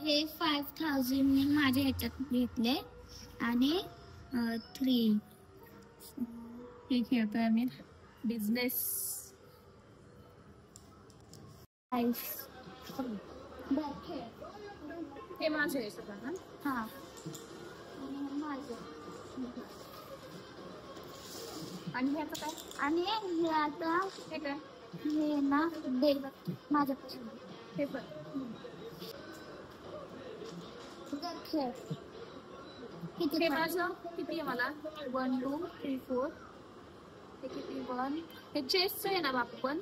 हे 5000 मी माझ्या ह्याच्यात घेतले आणि 3 हे खेळतोय आम्ही बिझनेस 5 हे माझं आहे सगळं ना. हा माझं आणि ह्याचं काय आणि हे आता हे काय हे ना दे माझ्या हे पण खेळ किती हे माझं किती आहे मला 1 2 3 4 हे किती 1 हे चेसचं आहे ना बापू पण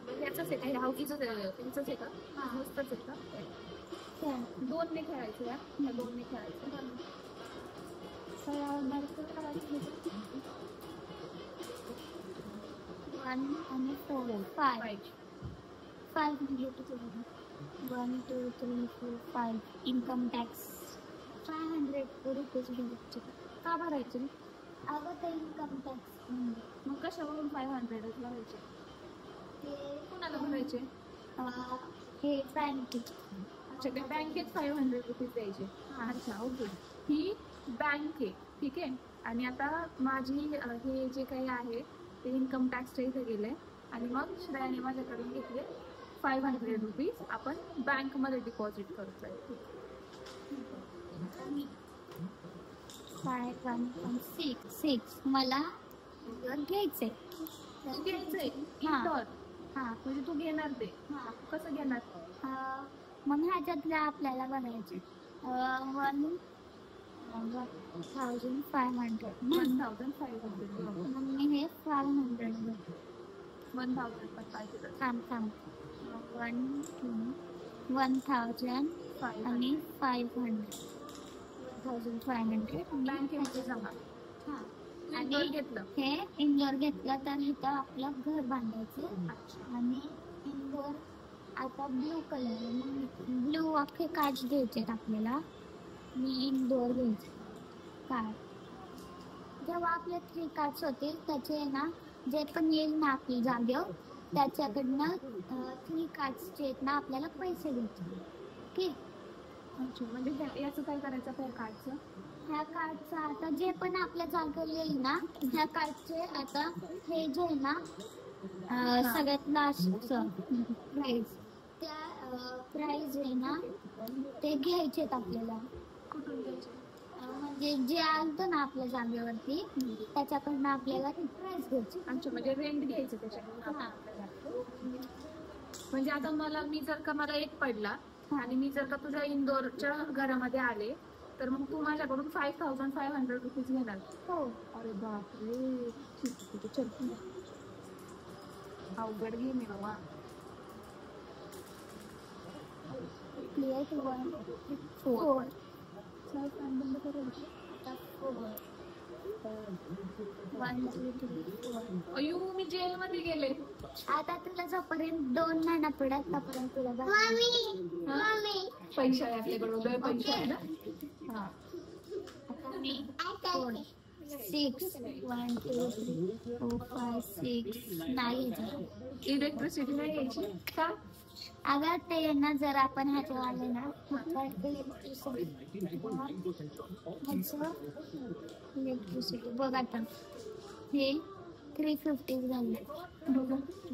ह्याचंच आहे का हे हाऊकीचंच आहे तुमचंच आहे का मस्तच आहे का 2 ने खेळायचं या 2 ने खेळायचं 1 आणि 4 5 1 2 3 4 5 इन्कम टॅक्स 500 रुपीज भेटते का भरायचे अगं ते इन्कम टॅक्स मग कशावरून 500 भरायचे ते कोणाला भरायचे हे बँकेत अच्छा ते बँकेत 500 रुपीज द्यायचे अच्छा ओके ही बँक आहे ठीक आहे आणि आता माझी हे जे काही आहे ते इन्कम टॅक्सच्या इथे गेले आणि मग श्रेयाने माझ्याकडून घेतले 500 रुपीज आपण बँकमध्ये डिपॉझिट करत आहे 5 1 6 मला घ्यायचंय तू घ्यायचंय हा म्हणजे तू घेणार ते कसं घेणार मग ह्याच्यातल्या आपल्याला बघायचे 1500 मग मी हे 500 1000 थांब 1000 आणि 500 1500 बँकेमध्ये जमा आणि घेतलं हे इंडोर घेतलं तर इथं आपलं घर बांधायचं आणि इंडोर आता ब्लू कलर ब्लू अख्खे कार्ड घ्यायचे आपल्याला मी इंडोर घ्यायचे कार्ड जेव्हा आपले 3 कार्ड्स होतील त्याचे ना जे पण येईल ना आपली जागेवर त्याच्याकडनं 3 कार्ड्सचे आहेत ना आपल्याला पैसे घ्यायचे ओके म्हणजे याचं काय करायचं त्या कार्डचं ह्या कार्डचं आता जे पण आपल्या जागेवर येईल ना ह्या कार्डचे आता हे जे आहे ना सगळ्यात लास्टचं प्राईज त्या प्राईज आहे ना ते घ्यायचेत आपल्याला कुठून घ्यायचे म्हणजे जे आलतं ना आपल्या जागेवरती त्याच्याकडनं आपल्याला ती प्राईज घ्यायची अच्छा म्हणजे रेंट घ्यायचं त्याच्याकडून म्हणजे आता मी जर का मला 1 पडला आणि मी जर का तुझ्या इंदोरच्या घरामध्ये आले तर मग तू माझ्याकडून 5500 रुपीज घेणार हो अरे बापरे चल अवघड घे मी बाबा क्लिअर 4 बंद करायची 1 2 3 4 अयो मी जेल मध्ये गेले आता तुला जोपर्यंत 2 नाही ना पडत तोपर्यंत तुला पैसे आहे आपल्याकडे पैसे आहे ना हा 6 1 2 3 4 5 6 नाही इलेक्ट्रिसिटी नाही घ्यायची का अगर ते ना जर आपण ह्याच्या आले ना इलेक्ट्रिसिटी बघ आता हे 350 झाले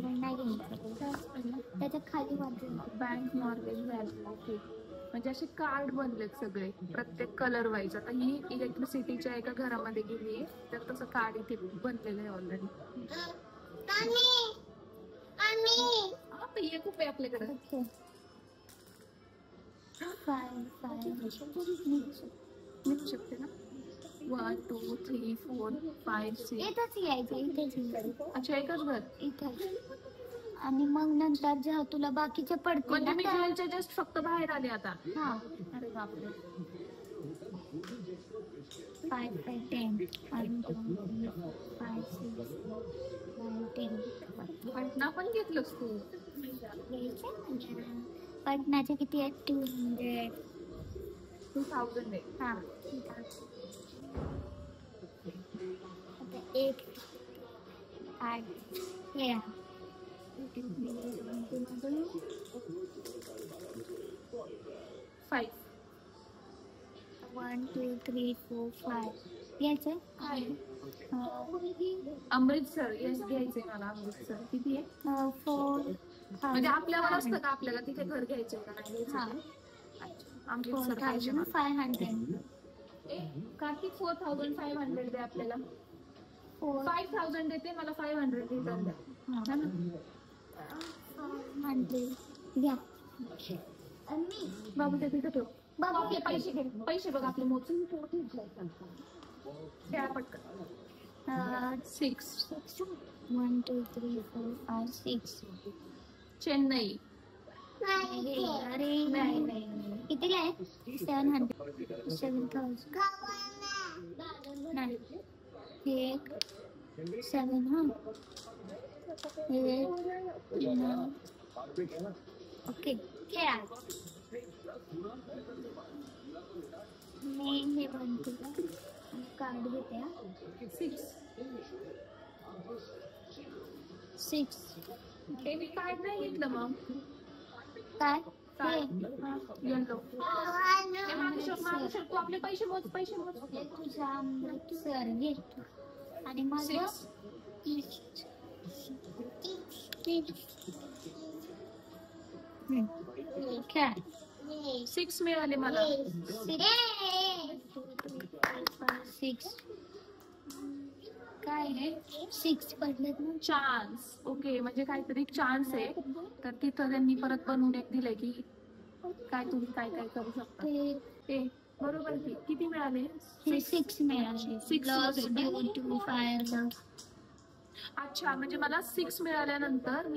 नाही घ्यायचं त्याच्या खाली वाटलं बँक मॉर्गेज व्हॅल्यू म्हणजे असे कार्ड बनलेत सगळे प्रत्येक कलर वाईज आता ही इलेक्ट्रिसिटीच्या एका घरामध्ये गेली तर तसं कार्ड इथे बनलेलं आहे ऑलरेडी ये खूप आहे आपल्याकडे 5 निघू शकते ना 1 2 3 4 5 6 इथंच यायचं इथेच अच्छा एकच घर इथं आणि मग नंतर जेव्हा तुला बाकीचे पडतील म्हणजे मी जेलच्या जस्ट फक्त बाहेर आले आता हा अरे बापरे 5 5 10 1 2 5 6 9 10 पटना पण घेतलंस तू पटनाचे किती आहेत 2000 आहे हा आता 1 8 हे 5. 1 2 3 4 5 घ्यायचं अमृतसर येस घ्यायचंय मला. अमृतसर किती आहे? 4 म्हणजे आपल्यावर असतं का आपल्याला तिथे घर घ्यायचंय का नाही घ्यायचं? हा अच्छा, अमृतसर पाहिजे मला. 4500 कार्तिक 4500 दे आपल्याला. 4 5000 देते मला, 500 रिटर्न द्या. है ना? 100 घ्या. बाबू ते तिथे ठेव. बाबू आपले पैसे घे. पैसे बघ आपले मोजून द्या पटकन. 6 1 2 3 4 5 6 चेन्नई. अरे नाही कितीला आहे? 700 7000 नाही 1 7 हा 8 9 ओके खेळा. मी हे बनते कार्ड घेते. 6 हे मी कार्ड नाही घेतलं मग. काय येलो. मागू शकतो आपले पैसे मोज. पैसे मोज. हे तुझा अमृतसर घे आणि माझं 6 मिळाले मला. 6 काय आहे? 6 पडलेत ना. चान्स. ओके, म्हणजे काहीतरी चान्स आहे. तर तिथं त्यांनी परत बनवून एक दिलंय की काय तुम्ही काय काय करू शकता. ते बरोबर की किती मिळाले? 6 मिळाले. 6 लॉस ड्यू टू फायर. अच्छा, म्हणजे मला 6 मिळाल्यानंतर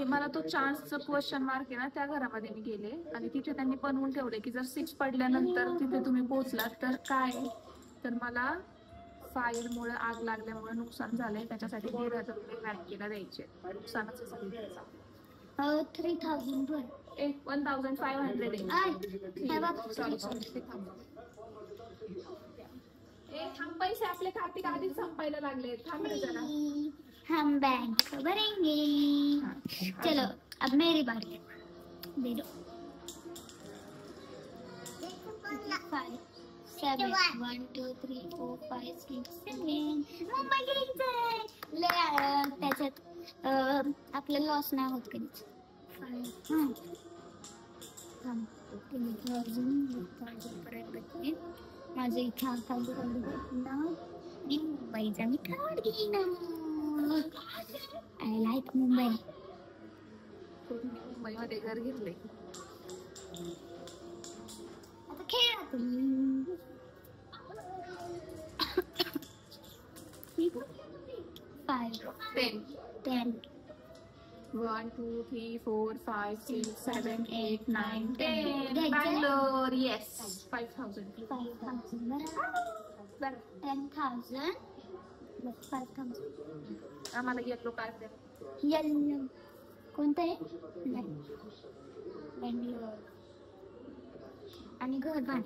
मला तो चान्सचं क्वेश्चन मार्क आहे ना त्या घरामध्ये मी गेले आणि तिथे त्यांनी बनवून ठेवले की जर 6 पडल्यानंतर तिथे तुम्ही पोहोचलात तर काय, तर मला फायरमुळे आग लागल्यामुळे नुकसान झालंय त्याच्यासाठी 1,500 रुपये बँकेला द्यायचे. नुकसानाचं सगळं द्यायचं. 3000 भर. 1500 थांब, पैसे आपले कार्तिक आधीच संपायला लागले. थांब रे जरा. हम बैंक भरेंगे. चलो अब मेरी बारी. दे दो. 5 7 1 2 3 4 5 6 7 मुंबई घ्यायचंय. त्याच्यात आपलं लॉस नाही होत कधीच. माझं इथं मी मुंबईचा मी कार्ड घेईन. I like Mumbai. मुंबईमध्ये घर घेतले. आता खेळा तुम्ही. 5 10 10 1 2 3 4 5 6 7 8 9 10 घ्यायचंय? बँगलोर. येस. 5000 5000 10,000 5000. आम्हाला येलो कार्ड द्या. येल्लो कोणतं आहे? बँगलोर आणि घर बांध.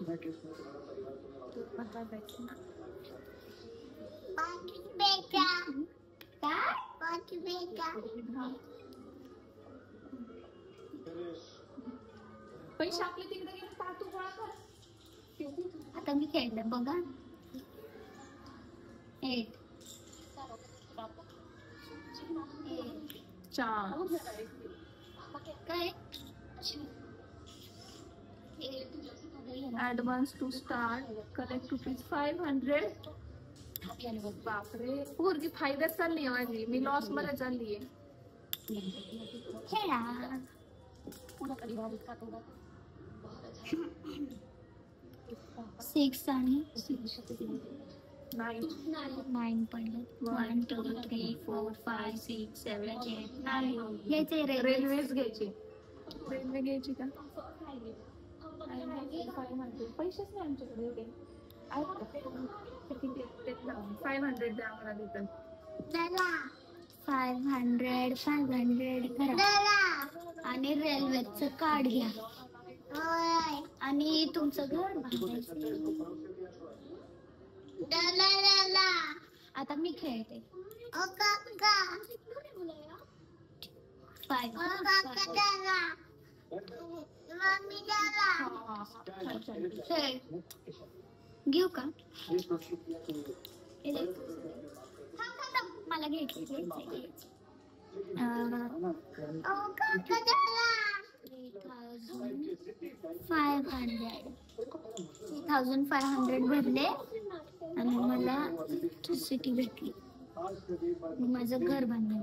पैसे आपले तिकडे गेले का तू गोळा कर. आता मी खेळलं बघा. 8 चान्स. काय ऍडव्हान्स टू स्टार्ट कलेक्ट ₹500. बापरे, पोरगी फायद्यात चालली आहे माझी. मी लॉस मध्ये चालली आहे. खेळा. 6 आणि 9 पडलं. 1 2 3 4 5 6 7 8 9 घ्यायचे. रेल्वेज घ्यायची. रेल्वे घ्यायची का? पैसेच नाही आमच्याकडे एवढे. 500 द्या मला रिटर्न. 500 करा आणि रेल्वेचं कार्ड घ्या आणि तुमचं घर बांधायचं. आता मी खेळते. 5 हे, घेऊ का मला घ्यायचं 3,500 भरले आणि मला सिटी भेटली. मी माझं घर बांधलं.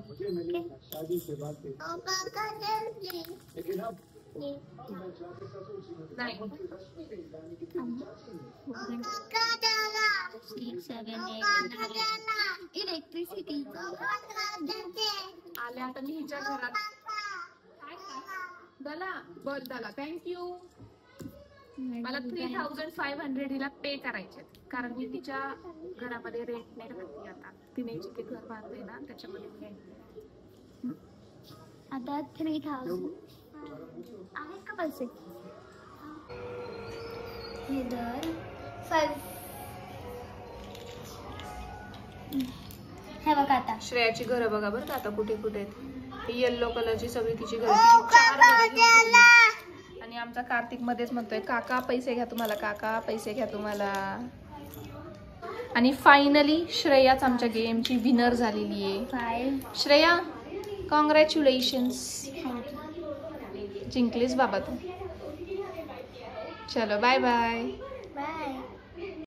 इलेक्ट्रिसिटी आले आता मी हिच्या घरात. दला बोल दला थँक्यू. मला 3,500 हिला पे करायचे कारण मी तिच्या घरामध्ये रेंट नाही राहते. आता तिने जिथे घर बांधले ना त्याच्यामध्ये मी आहे. आता 3,000 आहे का पैसे? हे दर 5. हे बघा आता श्रेयाची घरं बघा बरं का आता कुठे कुठे आहेत. ही येल्लो कलरची सगळी तिची घरं. 4 घरं घेऊन गेली. आणि आमचा कार्तिक मध्येच म्हणतोय काका पैसे घ्या तुम्हाला, काका पैसे घ्या तुम्हाला. आणि फायनली श्रेयाच आमच्या गेमची विनर झालेली आहे. 5. श्रेया कॉंग्रॅच्युलेशन्स, जिंकलीस बाबा तू. चलो बाय बाय.